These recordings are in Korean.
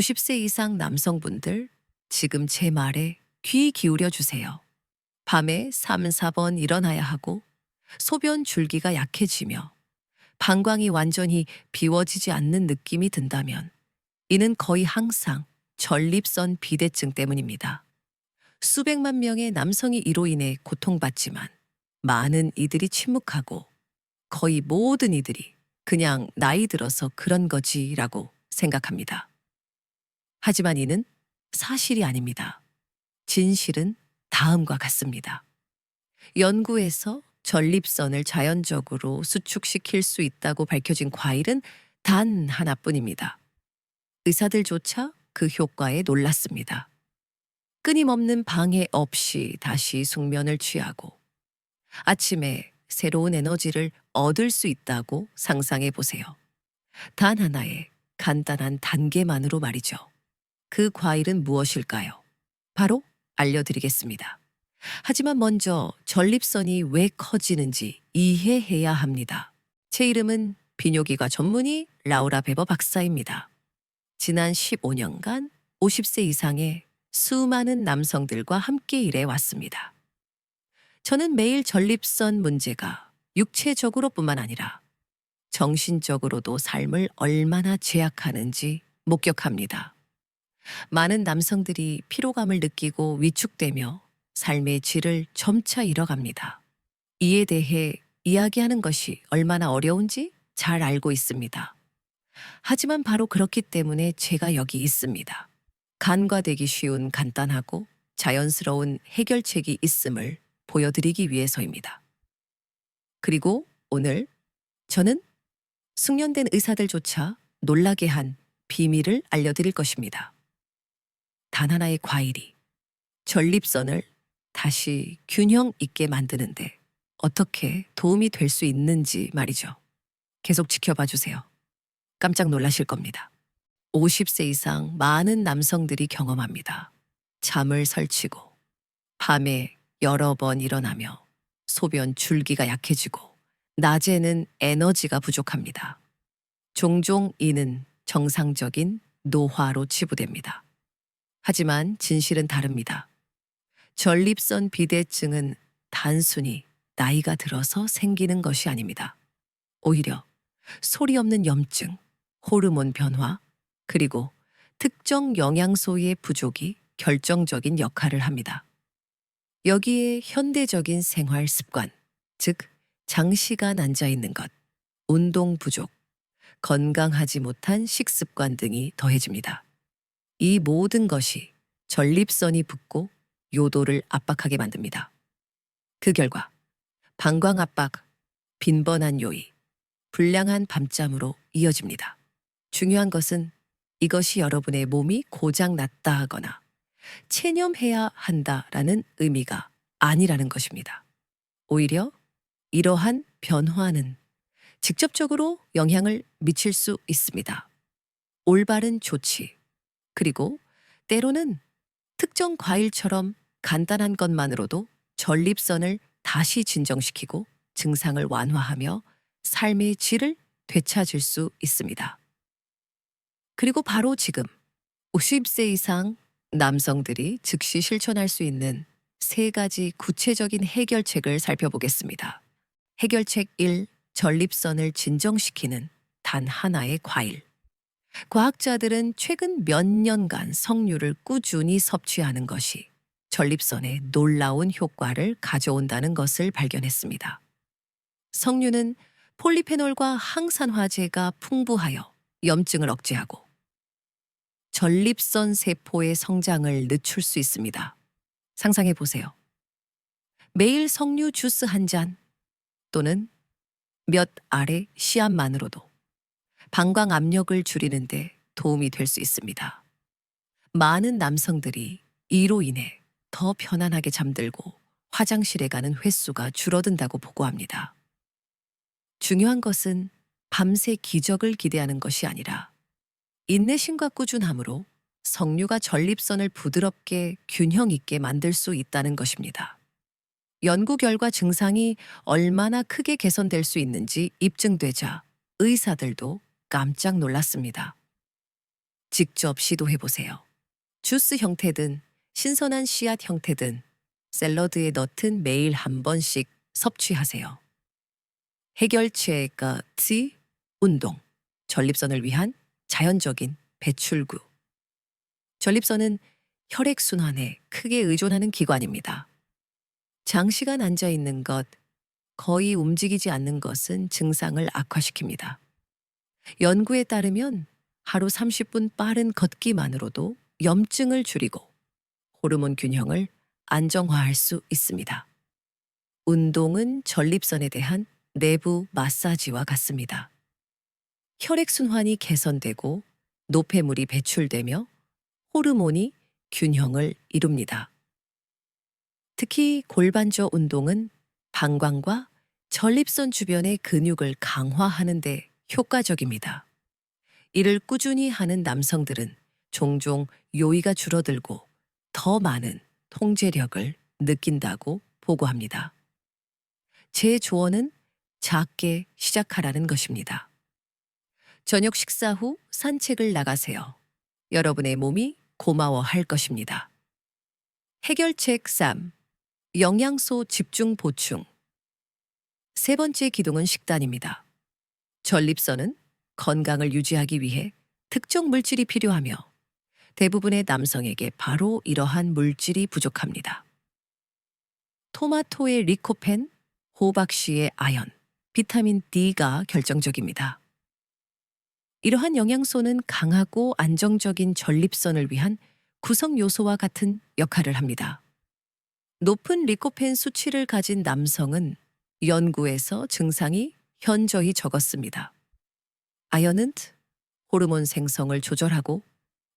50세 이상 남성분들, 지금 제 말에 귀 기울여 주세요. 밤에 3, 4번 일어나야 하고 소변 줄기가 약해지며 방광이 완전히 비워지지 않는 느낌이 든다면 이는 거의 항상 전립선 비대증 때문입니다. 수백만 명의 남성이 이로 인해 고통받지만 많은 이들이 침묵하고 거의 모든 이들이 그냥 나이 들어서 그런 거지라고 생각합니다. 하지만 이는 사실이 아닙니다. 진실은 다음과 같습니다. 연구에서 전립선을 자연적으로 수축시킬 수 있다고 밝혀진 과일은 단 하나뿐입니다. 의사들조차 그 효과에 놀랐습니다. 끊임없는 방해 없이 다시 숙면을 취하고 아침에 새로운 에너지를 얻을 수 있다고 상상해 보세요. 단 하나의 간단한 단계만으로 말이죠. 그 과일은 무엇일까요? 바로 알려드리겠습니다. 하지만 먼저 전립선이 왜 커지는지 이해해야 합니다. 제 이름은 비뇨기과 전문의 라우라 베버 박사입니다. 지난 15년간 50세 이상의 수많은 남성들과 함께 일해 왔습니다. 저는 매일 전립선 문제가 육체적으로뿐만 아니라 정신적으로도 삶을 얼마나 제약하는지 목격합니다. 많은 남성들이 피로감을 느끼고 위축되며 삶의 질을 점차 잃어갑니다. 이에 대해 이야기하는 것이 얼마나 어려운지 잘 알고 있습니다. 하지만 바로 그렇기 때문에 제가 여기 있습니다. 간과되기 쉬운 간단하고 자연스러운 해결책이 있음을 보여드리기 위해서입니다. 그리고 오늘 저는 숙련된 의사들조차 놀라게 한 비밀을 알려드릴 것입니다. 단 하나의 과일이 전립선을 다시 균형 있게 만드는데 어떻게 도움이 될 수 있는지 말이죠. 계속 지켜봐 주세요. 깜짝 놀라실 겁니다. 50세 이상 많은 남성들이 경험합니다. 잠을 설치고 밤에 여러 번 일어나며 소변 줄기가 약해지고 낮에는 에너지가 부족합니다. 종종 이는 정상적인 노화로 치부됩니다. 하지만 진실은 다릅니다. 전립선 비대증은 단순히 나이가 들어서 생기는 것이 아닙니다. 오히려 소리 없는 염증, 호르몬 변화, 그리고 특정 영양소의 부족이 결정적인 역할을 합니다. 여기에 현대적인 생활 습관, 즉 장시간 앉아 있는 것, 운동 부족, 건강하지 못한 식습관 등이 더해집니다. 이 모든 것이 전립선이 붓고 요도를 압박하게 만듭니다. 그 결과 방광 압박, 빈번한 요의, 불량한 밤잠으로 이어집니다. 중요한 것은 이것이 여러분의 몸이 고장 났다 하거나 체념해야 한다라는 의미가 아니라는 것입니다. 오히려 이러한 변화는 직접적으로 영향을 미칠 수 있습니다. 올바른 조치, 그리고 때로는 특정 과일처럼 간단한 것만으로도 전립선을 다시 진정시키고 증상을 완화하며 삶의 질을 되찾을 수 있습니다. 그리고 바로 지금 50세 이상 남성들이 즉시 실천할 수 있는 3가지 구체적인 해결책을 살펴보겠습니다. 해결책 1. 전립선을 진정시키는 단 하나의 과일. 과학자들은 최근 몇 년간 석류를 꾸준히 섭취하는 것이 전립선에 놀라운 효과를 가져온다는 것을 발견했습니다. 석류는 폴리페놀과 항산화제가 풍부하여 염증을 억제하고 전립선 세포의 성장을 늦출 수 있습니다. 상상해 보세요. 매일 석류 주스 한 잔 또는 몇 알의 씨앗만으로도 방광 압력을 줄이는데 도움이 될 수 있습니다. 많은 남성들이 이로 인해 더 편안하게 잠들고 화장실에 가는 횟수가 줄어든다고 보고합니다. 중요한 것은 밤새 기적을 기대하는 것이 아니라 인내심과 꾸준함으로 석류가 전립선을 부드럽게 균형 있게 만들 수 있다는 것입니다. 연구 결과 증상이 얼마나 크게 개선될 수 있는지 입증되자 의사들도 깜짝 놀랐습니다. 직접 시도해 보세요. 주스 형태든 신선한 씨앗 형태든 샐러드에 넣든 매일 한 번씩 섭취하세요. 해결책과 지 운동, 전립선을 위한 자연적인 배출구. 전립선은 혈액순환에 크게 의존하는 기관입니다. 장시간 앉아 있는 것, 거의 움직이지 않는 것은 증상을 악화시킵니다. 연구에 따르면 하루 30분 빠른 걷기만으로도 염증을 줄이고 호르몬 균형을 안정화할 수 있습니다. 운동은 전립선에 대한 내부 마사지와 같습니다. 혈액순환이 개선되고 노폐물이 배출되며 호르몬이 균형을 이룹니다. 특히 골반조 운동은 방광과 전립선 주변의 근육을 강화하는 데 효과적입니다. 이를 꾸준히 하는 남성들은 종종 요의가 줄어들고 더 많은 통제력을 느낀다고 보고합니다. 제 조언은 작게 시작하라는 것입니다. 저녁 식사 후 산책을 나가세요. 여러분의 몸이 고마워할 것입니다. 해결책 3. 영양소 집중 보충. 세 번째 기둥은 식단입니다. 전립선은 건강을 유지하기 위해 특정 물질이 필요하며 대부분의 남성에게 바로 이러한 물질이 부족합니다. 토마토의 리코펜, 호박씨의 아연, 비타민 D가 결정적입니다. 이러한 영양소는 강하고 안정적인 전립선을 위한 구성 요소와 같은 역할을 합니다. 높은 리코펜 수치를 가진 남성은 연구에서 증상이 현저히 적었습니다. 아연은 호르몬 생성을 조절하고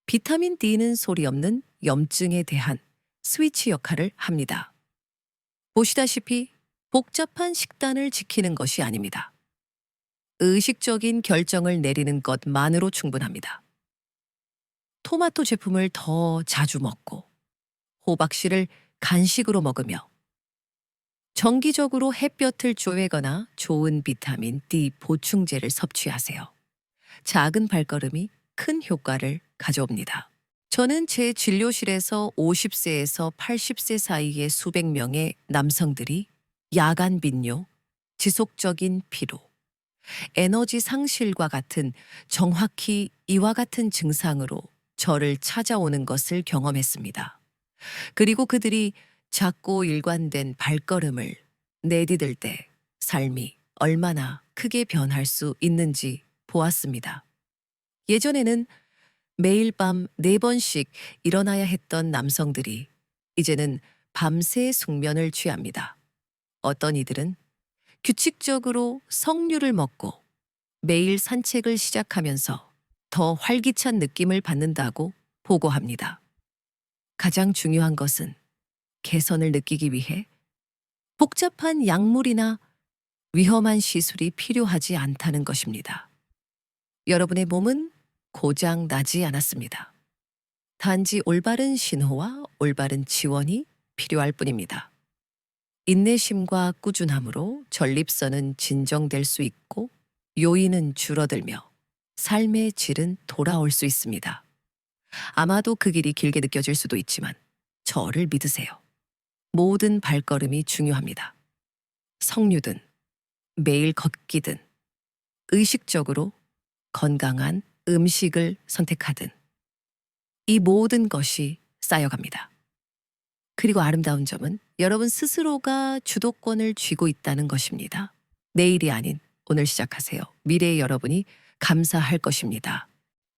비타민 D는 소리 없는 염증에 대한 스위치 역할을 합니다. 보시다시피 복잡한 식단을 지키는 것이 아닙니다. 의식적인 결정을 내리는 것만으로 충분합니다. 토마토 제품을 더 자주 먹고 호박씨를 간식으로 먹으며 정기적으로 햇볕을 쬐거나 좋은 비타민 D 보충제를 섭취하세요. 작은 발걸음이 큰 효과를 가져옵니다. 저는 제 진료실에서 50세에서 80세 사이의 수백 명의 남성들이 야간 빈뇨, 지속적인 피로, 에너지 상실과 같은 정확히 이와 같은 증상으로 저를 찾아오는 것을 경험했습니다. 그리고 그들이 작고 일관된 발걸음을 내디딜 때 삶이 얼마나 크게 변할 수 있는지 보았습니다. 예전에는 매일 밤 4번씩 일어나야 했던 남성들이 이제는 밤새 숙면을 취합니다. 어떤 이들은 규칙적으로 석류를 먹고 매일 산책을 시작하면서 더 활기찬 느낌을 받는다고 보고합니다. 가장 중요한 것은 개선을 느끼기 위해 복잡한 약물이나 위험한 시술이 필요하지 않다는 것입니다. 여러분의 몸은 고장 나지 않았습니다. 단지 올바른 신호와 올바른 지원이 필요할 뿐입니다. 인내심과 꾸준함으로 전립선은 진정될 수 있고 요인은 줄어들며 삶의 질은 돌아올 수 있습니다. 아마도 그 길이 길게 느껴질 수도 있지만 저를 믿으세요. 모든 발걸음이 중요합니다. 석류든 매일 걷기든 의식적으로 건강한 음식을 선택하든 이 모든 것이 쌓여갑니다. 그리고 아름다운 점은 여러분 스스로가 주도권을 쥐고 있다는 것입니다. 내일이 아닌 오늘 시작하세요. 미래의 여러분이 감사할 것입니다.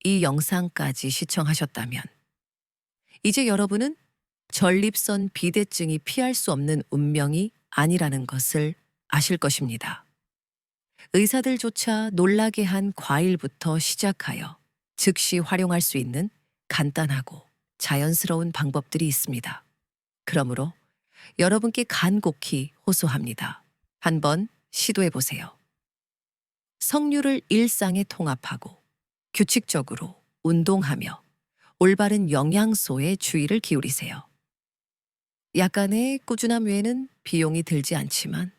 이 영상까지 시청하셨다면 이제 여러분은 전립선 비대증이 피할 수 없는 운명이 아니라는 것을 아실 것입니다. 의사들조차 놀라게 한 과일부터 시작하여 즉시 활용할 수 있는 간단하고 자연스러운 방법들이 있습니다. 그러므로 여러분께 간곡히 호소합니다. 한번 시도해 보세요. 석류를 일상에 통합하고 규칙적으로 운동하며 올바른 영양소에 주의를 기울이세요. 약간의 꾸준함 외에는 비용이 들지 않지만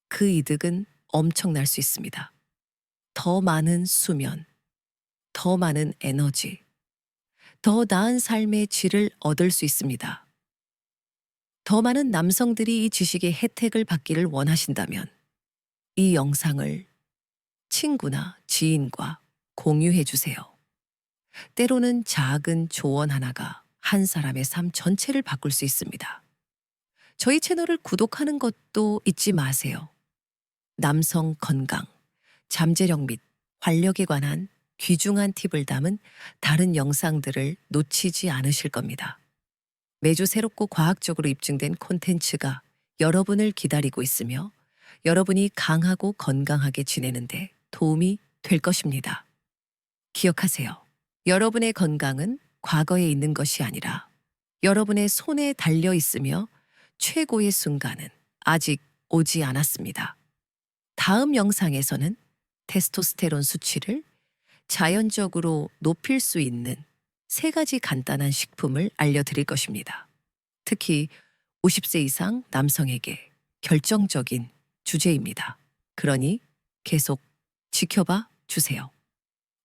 그 이득은 엄청날 수 있습니다. 더 많은 수면, 더 많은 에너지, 더 나은 삶의 질을 얻을 수 있습니다. 더 많은 남성들이 이 지식의 혜택을 받기를 원하신다면 이 영상을 친구나 지인과 공유해 주세요. 때로는 작은 조언 하나가 한 사람의 삶 전체를 바꿀 수 있습니다. 저희 채널을 구독하는 것도 잊지 마세요. 남성 건강, 잠재력 및 활력에 관한 귀중한 팁을 담은 다른 영상들을 놓치지 않으실 겁니다. 매주 새롭고 과학적으로 입증된 콘텐츠가 여러분을 기다리고 있으며 여러분이 강하고 건강하게 지내는데 도움이 될 것입니다. 기억하세요. 여러분의 건강은 과거에 있는 것이 아니라 여러분의 손에 달려 있으며 최고의 순간은 아직 오지 않았습니다. 다음 영상에서는 테스토스테론 수치를 자연적으로 높일 수 있는 3가지 간단한 식품을 알려드릴 것입니다. 특히 50세 이상 남성에게 결정적인 주제입니다. 그러니 계속 지켜봐 주세요.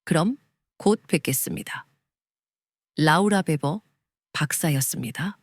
그럼 곧 뵙겠습니다. 라우라 베버 박사였습니다.